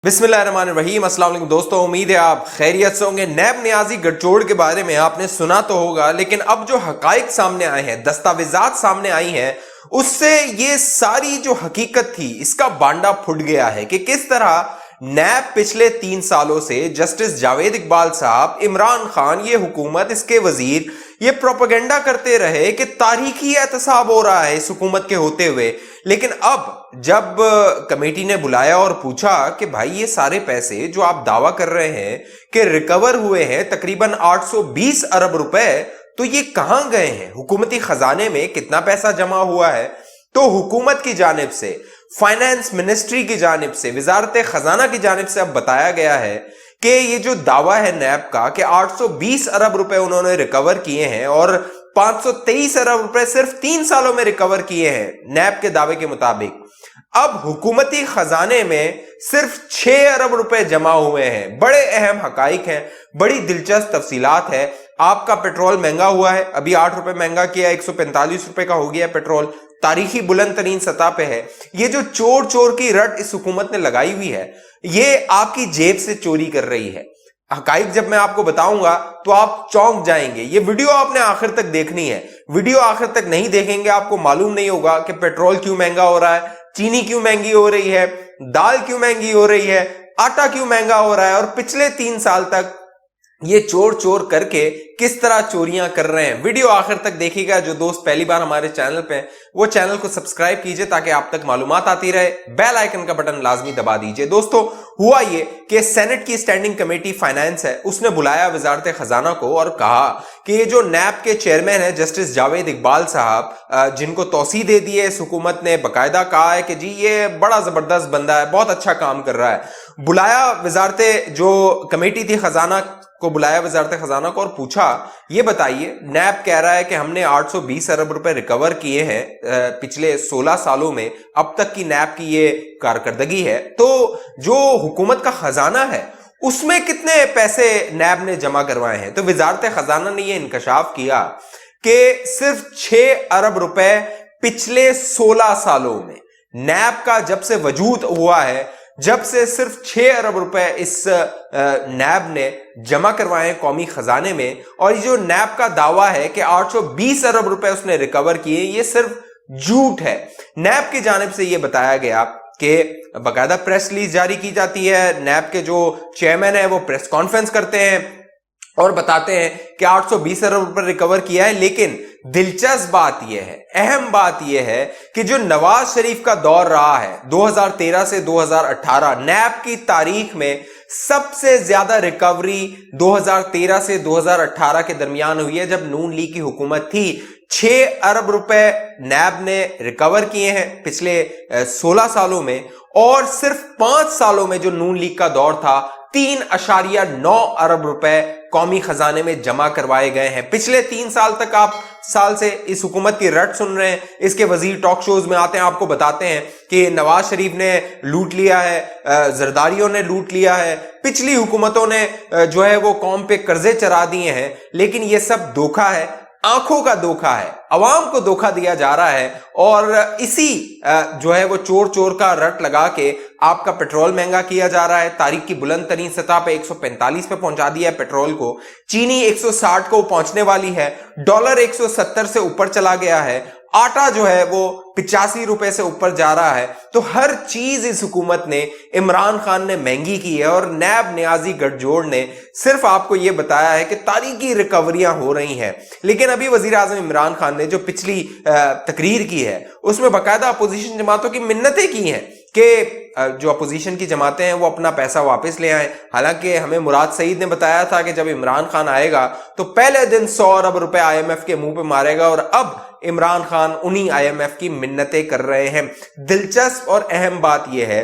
बिस्मिल्लाहिर्रहमानिर्रहीम। अस्सलाम वालेकुम दोस्तों, उम्मीद है आप खैरियत से होंगे। नैब नियाजी गठजोड़ के बारे में आपने सुना तो होगा, लेकिन अब जो हकाइक सामने आए हैं, दस्तावेजात सामने आई हैं, उससे ये सारी जो हकीकत थी इसका बांडा फूट गया है कि किस तरह नैब पिछले 3 सालों से जस्टिस जावेद इकबाल साहब, इमरान खान, ये हुकूमत, इसके वजीर ये प्रोपेगेंडा करते रहे कि तारीखी एहतसाब हो रहा है इस हुकूमत के होते हुए। लेकिन अब जब कमेटी ने बुलाया और पूछा कि भाई ये सारे पैसे जो आप दावा कर रहे हैं कि रिकवर हुए हैं तकरीबन 820 अरब रुपए, तो ये कहां गए हैं, हुकूमती खजाने में कितना पैसा जमा हुआ है? तो हुकूमत की जानिब से, फाइनेंस मिनिस्ट्री की जानिब से, वजारत खजाना की जानिब से अब बताया गया है कि ये जो दावा है नैब का कि 820 अरब रुपए उन्होंने रिकवर किए हैं और 523 अरब रुपए सिर्फ 3 सालों में रिकवर किए हैं नैब के दावे के मुताबिक। अब हुकूमती खजाने में सिर्फ 6 अरब रुपए जमा हुए हैं। बड़े अहम हकाइक हैं, बड़ी दिलचस्प तफसीलात है। आपका पेट्रोल महंगा हुआ है, अभी 8 रुपए महंगा किया, 145 रुपए का हो गया पेट्रोल, तारीखी बुलंद तरीन सतह पे है। ये जो चोर चोर की रट इस हुकूमत ने लगाई हुई है, ये आपकी जेब से चोरी कर रही है। हकाइक जब मैं आपको बताऊंगा तो आप चौंक जाएंगे। ये वीडियो आपने आखिर तक देखनी है। वीडियो आखिर तक नहीं देखेंगे आपको मालूम नहीं होगा कि पेट्रोल क्यों महंगा हो रहा है, चीनी क्यों महंगी हो रही है, दाल क्यों महंगी हो रही है, आटा क्यों महंगा हो रहा है, और पिछले 3 साल तक ये चोर चोर करके किस तरह चोरियां कर रहे हैं। वीडियो आखिर तक देखिएगा। जो दोस्त पहली बार हमारे चैनल पे हैं वो चैनल को सब्सक्राइब कीजिए ताकि आप तक मालूमात आती रहे। बेल आइकन का बटन लाजमी दबा दीजिए। दोस्तों, हुआ ये कि सेनेट की स्टैंडिंग कमेटी फाइनेंस है, उसने बुलाया वजारत खजाना को और कहा कि ये जो नैब के चेयरमैन है जस्टिस जावेद इकबाल साहब, जिनको तौसीह दे दी है इस हुकूमत ने, बाकायदा कहा है कि जी ये बड़ा जबरदस्त बंदा है, बहुत अच्छा काम कर रहा है। बुलाया वजारत जो कमेटी थी खजाना को, बुलाया वजारत खजाना को और पूछा, ये बताइए, नैब कह रहा है कि हमने 820 अरब रुपए रिकवर किए हैं पिछले 16 सालों में, अब तक की नैब की ये कारकर्दगी है, तो जो हुकूमत का खजाना है उसमें कितने पैसे नैब ने जमा करवाए हैं? तो वजारत खजाना ने ये इंकशाफ किया कि सिर्फ 6 अरब रुपए पिछले 16 सालों में नैब का जब से वजूद हुआ है, जब से सिर्फ 6 अरब रुपए इस नैब ने जमा करवाए हैं कौमी खजाने में। और ये जो नैब का दावा है कि 820 अरब रुपए उसने रिकवर किए, ये सिर्फ झूठ है। नैब की जानिब से ये बताया गया कि बाकायदा प्रेस रिलीज जारी की जाती है, नैब के जो चेयरमैन है वो प्रेस कॉन्फ्रेंस करते हैं और बताते हैं कि 820 अरब रुपए रिकवर किया है। लेकिन दिलचस्प बात यह है, अहम बात यह है कि जो नवाज शरीफ का दौर रहा है 2013 से 2018, नैब की तारीख में सबसे ज्यादा रिकवरी 2013 से 2018 के दरमियान हुई है, जब नून लीग की हुकूमत थी। 6 अरब रुपए नैब ने रिकवर किए हैं पिछले 16 सालों में, और सिर्फ 5 सालों में जो नून लीग का दौर था 3.9 अरब रुपए कौमी खजाने में जमा करवाए गए हैं। पिछले 3 साल तक आप साल से इस हुकूमत की रट सुन रहे हैं। इसके वजीर टॉक शोज में आते हैं, आपको बताते हैं कि नवाज शरीफ ने लूट लिया है, जरदारियों ने लूट लिया है, पिछली हुकूमतों ने जो है वो कौम पे कर्जे चढ़ा दिए हैं। लेकिन ये सब धोखा है, आंखों का धोखा है, अवाम को धोखा दिया जा रहा है। और इसी जो है वो चोर चोर का रट लगा के आपका पेट्रोल महंगा किया जा रहा है। तारीख की बुलंद तरीन सतह पे 145 पे पहुंचा दिया है पेट्रोल को, चीनी 160 को पहुंचने वाली है, डॉलर 170 से ऊपर चला गया है, आटा जो है वो 85 रुपए से ऊपर जा रहा है। तो हर चीज इस हुकूमत ने, इमरान खान ने महंगी की है। और नैब नियाजी गठजोड़ ने सिर्फ आपको यह बताया है कि तारीखी रिकवरियां हो रही हैं। लेकिन अभी वजीर आजम इमरान खान ने जो पिछली तकरीर की है उसमें बाकायदा अपोजिशन जमातों की मिन्नतें की हैं कि जो अपोजिशन की जमातें हैं वो अपना पैसा वापस ले आए। हालांकि हमें मुराद सईद ने बताया था कि जब इमरान खान आएगा तो पहले दिन 100 अरब रुपए IMF के मुंह पे मारेगा, और अब इमरान खान उन्हीं IMF की मिन्नतें कर रहे हैं। दिलचस्प और अहम बात यह है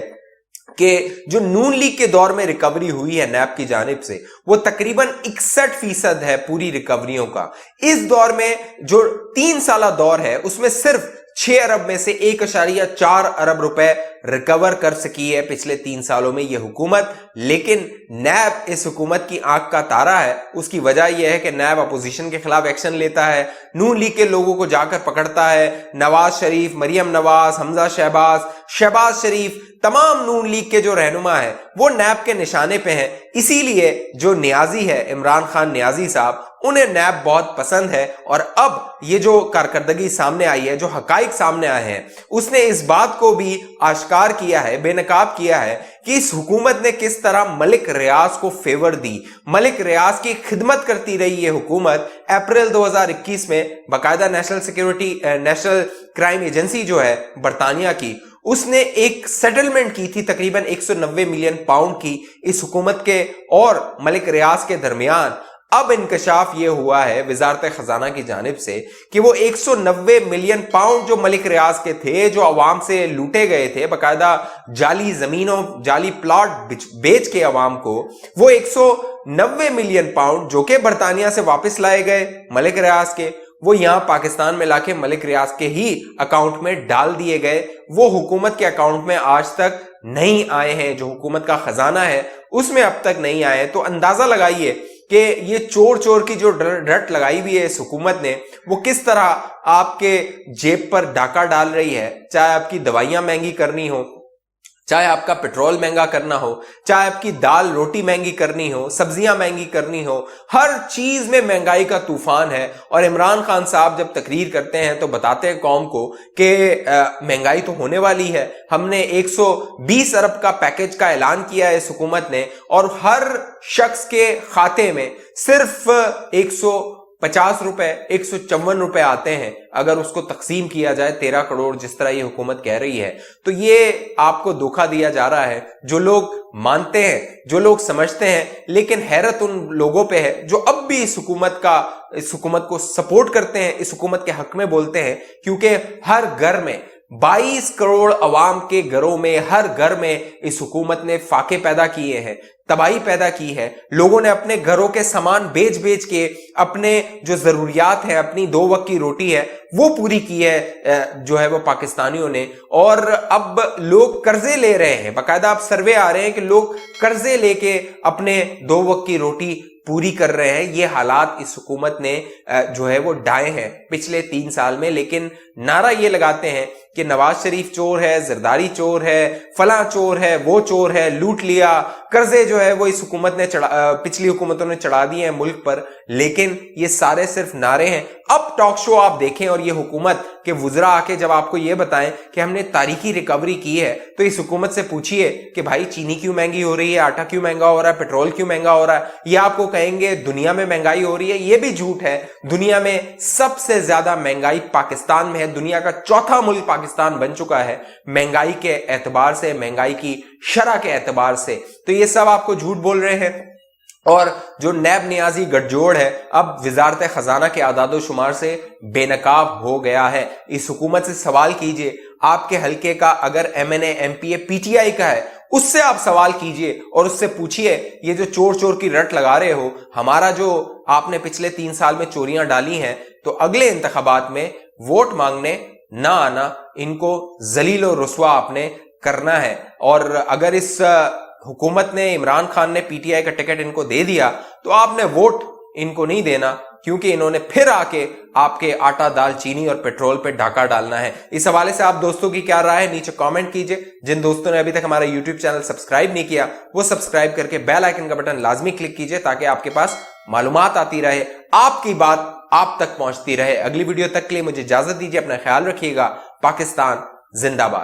कि जो नून लीग के दौर में रिकवरी हुई है नैब की जानिब से, वो तकरीबन 61% है पूरी रिकवरियों का। इस दौर में जो 3 साल दौर है उसमें सिर्फ 6 अरब में से 1.4 अरब रुपए रिकवर कर सकी है पिछले 3 सालों में ये हुकूमत। लेकिन नैब इस हुकूमत की आंख का तारा है। उसकी वजह यह है कि नैब अपोजिशन के खिलाफ एक्शन लेता है, नून लीग के लोगों को जाकर पकड़ता है। नवाज शरीफ, मरियम नवाज, हमजा शहबाज शरीफ, तमाम नून लीग के जो रहनुमा है वो नैब के निशाने पे हैं। इसीलिए जो नियाजी है, इमरान खान नियाजी साहब, उन्हें नैब बहुत पसंद है। और अब ये जो कारकर्दगी सामने आई है, जो हकाइक सामने आए हैं, उसने इस बात को भी आश्कार किया है, बेनकाब किया है कि इस हुकूमत ने किस तरह मलिक रियाज को फेवर दी। मलिक रियाज की खिदमत करती रही ये हुकूमत। अप्रैल 2021 में बाकायदा नेशनल क्राइम एजेंसी जो है बरतानिया की, उसने एक सेटलमेंट की थी तकरीबन 190 मिलियन पाउंड की इस हुकूमत के और मलिक रियाज के दरमियान। अब इंकशाफ ये हुआ है वजारत खजाना की जानिब से कि वो 190 मिलियन पाउंड जो मलिक रियाज के थे, जो अवाम से लूटे गए थे, बाकायदा जाली जमीनों, जाली प्लॉट बेच के अवाम को, वो 190 मिलियन पाउंड जो कि बरतानिया से वापस लाए गए मलिक रियाज के, वो यहां पाकिस्तान में लाके मलिक रियाज के ही अकाउंट में डाल दिए गए। वो हुकूमत के अकाउंट में आज तक नहीं आए हैं। जो हुकूमत का खजाना है उसमें अब तक नहीं आए। तो अंदाजा लगाइए कि ये चोर की जो रट लगाई हुई है इस हुकूमत ने, वो किस तरह आपके जेब पर डाका डाल रही है। चाहे आपकी दवाइयां महंगी करनी हो, चाहे आपका पेट्रोल महंगा करना हो, चाहे आपकी दाल रोटी महंगी करनी हो, सब्जियां महंगी करनी हो, हर चीज में महंगाई का तूफान है। और इमरान खान साहब जब तकरीर करते हैं तो बताते हैं कौम को कि महंगाई तो होने वाली है। हमने 120 अरब का पैकेज का ऐलान किया है इस हुकूमत ने, और हर शख्स के खाते में सिर्फ 150 रुपए, 154 रुपए आते हैं। अगर उसको तकसीम किया जाए 13 करोड़ जिस तरह ये हुकूमत कह रही है, तो ये आपको धोखा दिया जा रहा है। जो लोग मानते हैं, जो लोग समझते हैं, लेकिन हैरत उन लोगों पे है जो अब भी इस हुकूमत को सपोर्ट करते हैं, इस हुकूमत के हक में बोलते हैं। क्योंकि हर घर में 22 करोड़ अवाम के घरों में, हर घर में इस हुकूमत ने फाके पैदा किए हैं, तबाही पैदा की है। लोगों ने अपने घरों के सामान बेच बेच के अपने जो जरूरियात है, अपनी 2 वक्त की रोटी है, वो पूरी की है जो है वो पाकिस्तानियों ने। और अब लोग कर्जे ले रहे हैं, बाकायदा अब सर्वे आ रहे हैं कि लोग कर्जे लेके अपने 2 वक्त की रोटी पूरी कर रहे हैं। ये हालात इस हुकूमत ने जो है वो डाए हैं पिछले 3 साल में। लेकिन नारा ये लगाते हैं कि नवाज शरीफ चोर है, जरदारी चोर है, फला चोर है, वो चोर है, लूट लिया, कर्जे जो है वो इस हुकूमत ने पिछली हुकूमतों ने चढ़ा दिए हैं मुल्क पर। लेकिन ये सारे सिर्फ नारे हैं। अब टॉक शो आप देखें और ये हुकूमत के वुज़रा आके जब आपको ये बताएं कि हमने तारीखी रिकवरी की है, तो इस हुकूमत से पूछिए कि भाई चीनी क्यों महंगी हो रही है, आटा क्यों महंगा हो रहा है, पेट्रोल क्यों महंगा हो रहा है। ये आपको कहेंगे दुनिया में महंगाई हो रही है। ये भी झूठ है। दुनिया में सबसे ज्यादा महंगाई पाकिस्तान में है। दुनिया का चौथा मुल्क पाकिस्तान बन चुका है महंगाई के एतबार से, महंगाई की शरह के एतबार से। तो ये सब आपको झूठ बोल रहे हैं। और जो नैब नियाजी गठजोड़ है अब वजारत खजाना के आदादो शुमार से बेनकाब हो गया है। इस हुकूमत से सवाल कीजिए, आपके हल्के का अगर MNA MPA PTI का है, उससे आप सवाल कीजिए और उससे पूछिए ये जो चोर की रट लगा रहे हो, हमारा जो आपने पिछले 3 साल में चोरियां डाली हैं, तो अगले इंतखाबात में वोट मांगने ना आना, इनको जलील और रुस्वा आपने करना है। और अगर इस हुकूमत ने, इमरान खान ने PTI का टिकट इनको दे दिया, तो आपने वोट इनको नहीं देना, क्योंकि इन्होंने फिर आके आपके आटा, दाल, चीनी और पेट्रोल पे डाका डालना है। इस हवाले से आप दोस्तों की क्या राय है नीचे कमेंट कीजिए। जिन दोस्तों ने अभी तक हमारा YouTube चैनल सब्सक्राइब नहीं किया, वो सब्सक्राइब करके बेल आइकन का बटन लाजमी क्लिक कीजिए, ताकि आपके पास मालूमात आती रहे, आपकी बात आप तक पहुंचती रहे। अगली वीडियो तक के लिए मुझे इजाजत दीजिए। अपना ख्याल रखिएगा। पाकिस्तान जिंदाबाद।